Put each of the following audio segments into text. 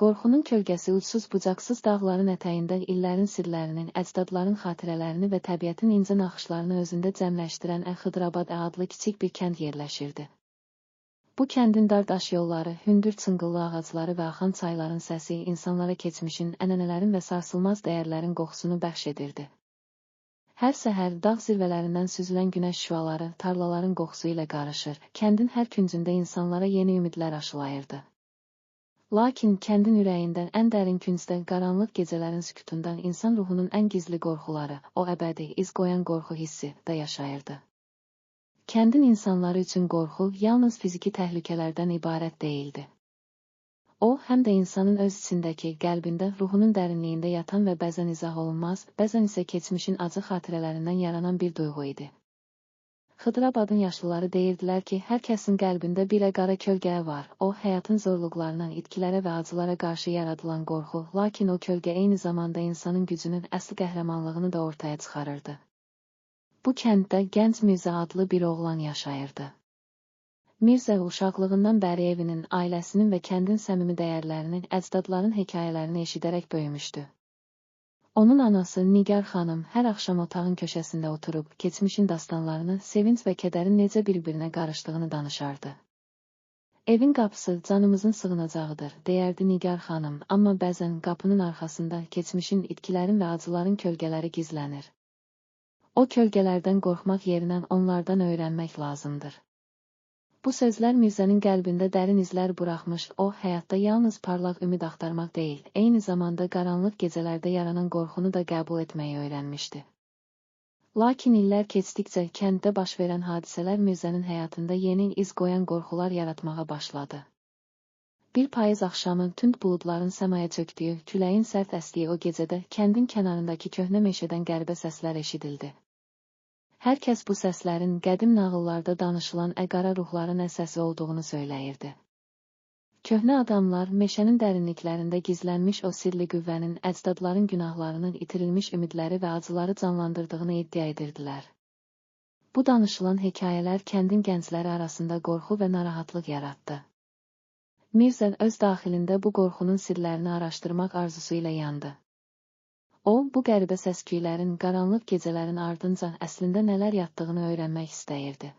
Qorxunun kölgəsi ucsuz-bucaqsız dağların ətəyində illərin sirlərinin, əcdadların xatirələrini və təbiətin incə naxışlarını özündə cəmləşdirən Xıdırabad adlı kiçik bir kənd yerləşirdi. Bu kəndin dar daş yolları, hündür çınqıllı ağacları və axan çayların səsi insanlara keçmişin, ənənələrin və sarsılmaz dəyərlərin qoxusunu bəxş edirdi. Hər səhər dağ zirvələrindən süzülən günəş şüaları tarlaların qoxusu ilə qarışır, kəndin hər küncündə insanlara yeni ümidlər aşılayırdı. Lakin kəndin ürəyindən ən dərin küncdə qaranlıq gecələrin sükutundan insan ruhunun ən gizli qorxuları, o əbədi, iz qoyan qorxu hissi də yaşayırdı. Kəndin insanları üçün qorxu yalnız fiziki təhlükələrdən ibarət deyildi. O, həm də insanın öz içindəki, qəlbində, ruhunun dərinliyində yatan və bəzən izah olunmaz, bəzən isə keçmişin acı xatirələrindən yaranan bir duyğu idi. Xıdırabadın yaşlıları deyirdilər ki, hər kəsin qəlbində bir qara kölgə var. O, həyatın zorluqlarına, itkilərə və acılara qarşı yaradılan qorxu, lakin o kölgə eyni zamanda insanın gücünün əsl qəhrəmanlığını da ortaya çıxarırdı. Bu kənddə gənc Mirzə adlı bir oğlan yaşayırdı. Mirzə uşaqlığından bəri evinin, ailəsinin və kəndin səmimi dəyərlərinin, əcdadların hekayələrini eşidərək böyümüşdü. Onun anası Nigar xanım hər axşam otağın köşəsində oturub, keçmişin dastanlarını, sevinç və kədərin necə bir-birinə qarışdığını danışardı. Evin qapısı canımızın sığınacağıdır, deyərdi Nigar xanım, amma bəzən qapının arxasında keçmişin, itkilərin və acıların kölgələri gizlənir. O kölgələrdən qorxmaq yerinə onlardan öyrənmək lazımdır. Bu sözlər Mirzənin qəlbində dərin izlər buraxmış, o, həyatda yalnız parlaq ümid axtarmaq deyil, eyni zamanda qaranlıq gecələrdə yaranan qorxunu da qəbul etməyi öyrənmişdi. Lakin illər keçdikcə kənddə baş verən hadisələr Mirzənin həyatında yeni iz qoyan qorxular yaratmağa başladı. Bir payız axşamı tünd buludların səmaya çöktüyü, küləyin sərt əsdiyi o gecədə kəndin kənarındakı köhnə meşədən qəribə səslər eşidildi. Hər kəs bu səslərin qədim nağıllarda danışılan qara ruhların əsası olduğunu söyləyirdi. Köhnə adamlar meşənin dərinliklərində gizlənmiş o sirli qüvvənin, əcdadların günahlarının, itirilmiş ümidləri və acıları canlandırdığını iddia edirdilər. Bu danışılan hekayələr kəndin gəncləri arasında qorxu və narahatlıq yaratdı. Mirzə öz daxilində bu qorxunun sirlərini araşdırmaq arzusu ilə yandı. O, bu qəribə səsküylərin, qaranlıq gecələrin ardınca əslində nələr yatdığını öyrənmək istəyirdi.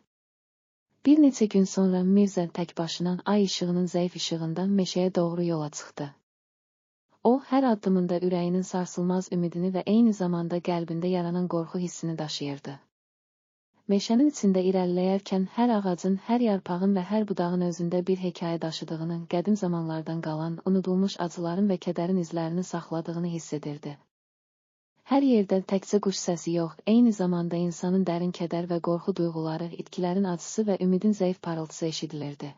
Bir neçə gün sonra Mirzə tək başına ay işığının zəif işığından meşəyə doğru yola çıxdı. O, hər addımında ürəyinin sarsılmaz ümidini və eyni zamanda qəlbində yaranan qorxu hissini daşıyırdı. Meşənin içində irəliləyərkən hər ağacın, hər yarpağın və hər budağın özündə bir hekayə daşıdığını, qədim zamanlardan qalan, unudulmuş acıların və kədərin izlərini saxladığını hiss edirdi. Hər yerdə təkcə quş səsi yox, eyni zamanda insanın dərin kədər və qorxu duyğuları, itkilərin acısı və ümidin zəif parıltısı eşidilirdi.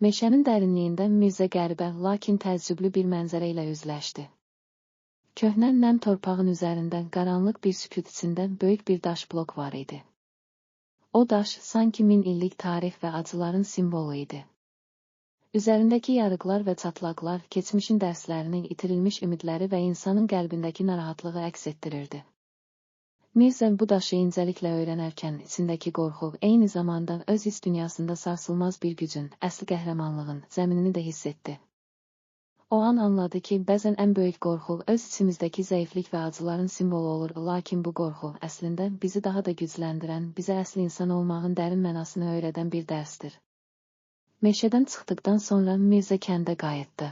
Meşənin dərinliyində Mirzə qəribə, lakin təəccüblü bir mənzərə ilə üzləşdi. Köhnə nəm torpağın üzərində, qaranlıq bir sükut içində böyük bir daş blok var idi. O daş sanki 1000 illik tarix və acıların simvolu idi. Üzərindəki yarıqlar və çatlaqlar keçmişin dərslərini, itirilmiş ümidləri və insanın qəlbindəki narahatlığı əks etdirirdi. Mirzə bu daşı incəliklə öyrənərkən içindəki qorxu, eyni zamanda öz hiss dünyasında sarsılmaz bir gücün, əsl qəhrəmanlığın zəminini də hiss etdi. O an anladı ki, bəzən ən böyük qorxu öz içimizdəki zəiflik və acıların simvolu olur, lakin bu qorxu əslində bizi daha da gücləndirən, bizə əsl insan olmağın dərin mənasını öyrədən bir dərsdir. Meşədən çıxdıqdan sonra Mirzə kəndə qayıtdı.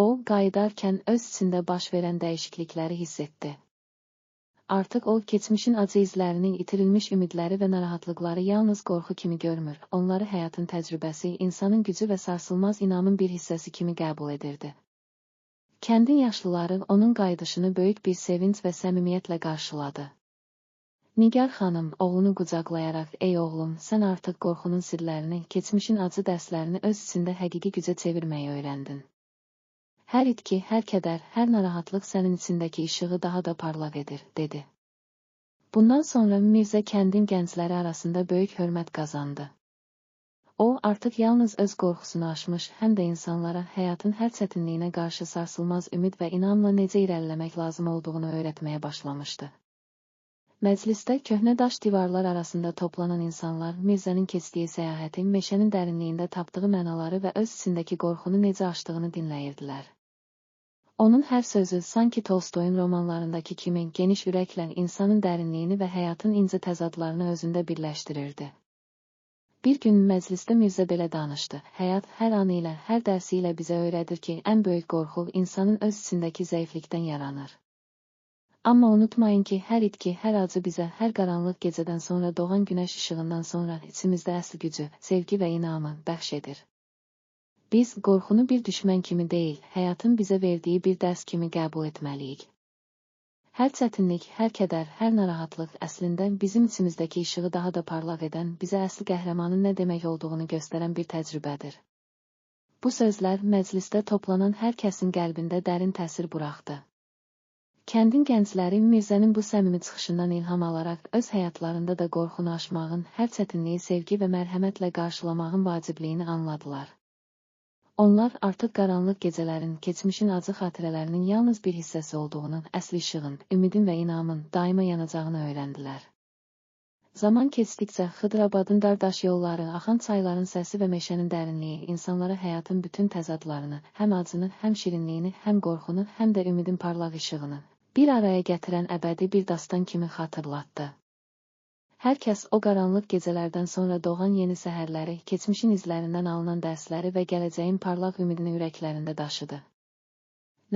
O, qayıdarkən öz içində baş verən dəyişiklikləri hiss etdi. Artıq o, keçmişin acı izlərini, itirilmiş ümidləri və narahatlıqları yalnız qorxu kimi görmür, onları həyatın təcrübəsi, insanın gücü və sarsılmaz inamın bir hissəsi kimi qəbul edirdi. Kəndin yaşlıları onun qayıdışını böyük bir sevinç və səmimiyyətlə qarşıladı. Nigar xanım oğlunu qucaqlayaraq, ey oğlum, sən artıq qorxunun sirlərini, keçmişin acı dərslərini öz içində həqiqi gücə çevirməyi öyrəndin. Hər itki, hər kədər, hər narahatlıq sənin içindəki işığı daha da parlaq edir, dedi. Bundan sonra Mirzə kəndin gəncləri arasında böyük hörmət qazandı. O, artıq yalnız öz qorxusunu aşmış, həm də insanlara həyatın hər çətinliyinə qarşı sarsılmaz ümid və inamla necə irəliləmək lazım olduğunu öyrətməyə başlamışdı. Məclisdə köhnə daş divarlar arasında toplanan insanlar Mirzənin keçdiyi səyahəti, meşənin dərinliyində tapdığı mənaları və öz içindəki qorxunu necə aşdığını dinləyirdilər. Onun hər sözü sanki Tolstoyun romanlarındakı kimi geniş ürəklə insanın dərinliyini və həyatın incə təzadlarını özündə birləşdirirdi. Bir gün məclisdə Mirzə belə danışdı: "Həyat hər anı ilə, hər dərsi ilə bizə öyrədir ki, ən böyük qorxu insanın öz içindəki zəiflikdən yaranır. Amma unutmayın ki, hər itki, hər acı bizə hər qaranlıq gecədən sonra doğan günəş işığından sonra içimizdə əsl gücü, sevgi və inamı bəxş edir. Biz qorxunu bir düşmən kimi deyil, həyatın bizə verdiyi bir dərs kimi qəbul etməliyik. Hər çətinlik, hər kədər, hər narahatlıq əslində bizim içimizdəki işığı daha da parlaq edən, bizə əsl qəhrəmanın nə demək olduğunu göstərən bir təcrübədir." Bu sözlər məclisdə toplanan hər kəsin qəlbində dərin təsir buraxdı. Kəndin gəncləri Mirzənin bu səmimi çıxışından ilham alaraq öz həyatlarında da qorxunu aşmağın, hər çətinliyi sevgi və mərhəmətlə qarşılamağın vacibliyini anladılar. Onlar artıq qaranlıq gecələrin, keçmişin acı xatirələrinin yalnız bir hissəsi olduğunu, əsl işığın, ümidin və inamın daima yanacağını öyrəndilər. Zaman keçdikcə Xıdırabadın dar daş yolları, axan çayların səsi və meşənin dərinliyi insanlara həyatın bütün təzadlarını, həm acını, həm şirinliyini, həm qorxunu, həm də ümidin parlaq işığını bir araya gətirən əbədi bir dastan kimi xatırlatdı. Hər kəs o qaranlıq gecələrdən sonra doğan yeni səhərləri, keçmişin izlərindən alınan dərsləri və gələcəyin parlaq ümidini ürəklərində daşıdı.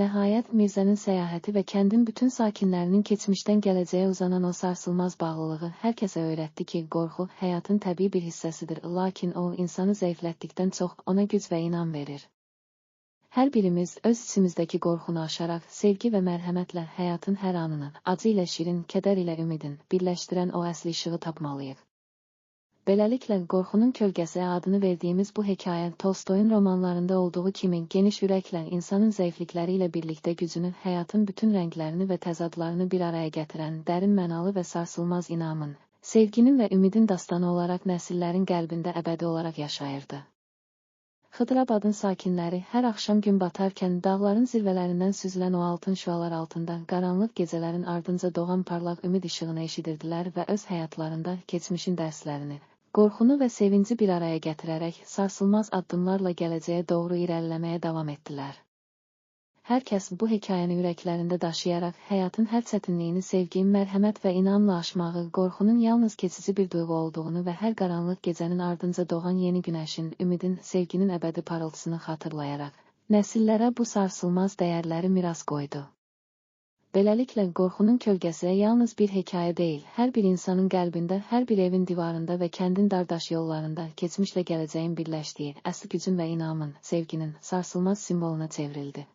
Nəhayət Mirzənin səyahəti və kəndin bütün sakinlərinin keçmişdən gələcəyə uzanan o sarsılmaz bağlılığı hər kəsə öyrətdi ki, qorxu həyatın təbii bir hissəsidir, lakin o insanı zəiflətdikdən çox ona güc və inam verir. Hər birimiz öz içimizdəki qorxunu aşaraq, sevgi və mərhəmətlə həyatın hər anını, acı ilə şirin, kədər ilə ümidin birləşdirən o əsl işığı tapmalıyıq. Beləliklə, Qorxunun Kölgəsi adını verdiyimiz bu hekayə Tolstoyun romanlarında olduğu kimi geniş ürəklə insanın zəiflikləri ilə birlikdə gücünü, həyatın bütün rənglərini və təzadlarını bir araya gətirən dərin mənalı və sarsılmaz inamın, sevginin və ümidin dastanı olaraq nəsillərin qəlbində əbədi olaraq yaşayırdı. Xıdırabadın sakinləri hər axşam gün batarkən dağların zirvələrindən süzülən o altın şüalar altında qaranlıq gecələrin ardınca doğan parlaq ümid işığını eşidirdilər və öz həyatlarında keçmişin dərslərini, qorxunu və sevinci bir araya gətirərək sarsılmaz addımlarla gələcəyə doğru irəliləməyə davam etdilər. Hər kəs bu hekayəni ürəklərində daşıyaraq həyatın hər çətinliyini sevgi, mərhəmət və inamla aşmağı, qorxunun yalnız keçici bir duyğu olduğunu və hər qaranlıq gecənin ardınca doğan yeni günəşin, ümidin, sevginin əbədi parıltısını xatırlayaraq, nəsillərə bu sarsılmaz dəyərləri miras qoydu. Beləliklə, Qorxunun Kölgəsi yalnız bir hekayə deyil, hər bir insanın qəlbində, hər bir evin divarında və kəndin dardaş yollarında keçmişlə gələcəyin birləşdiyi, əsl gücün və inamın, sevginin sarsılmaz simvoluna çevrildi.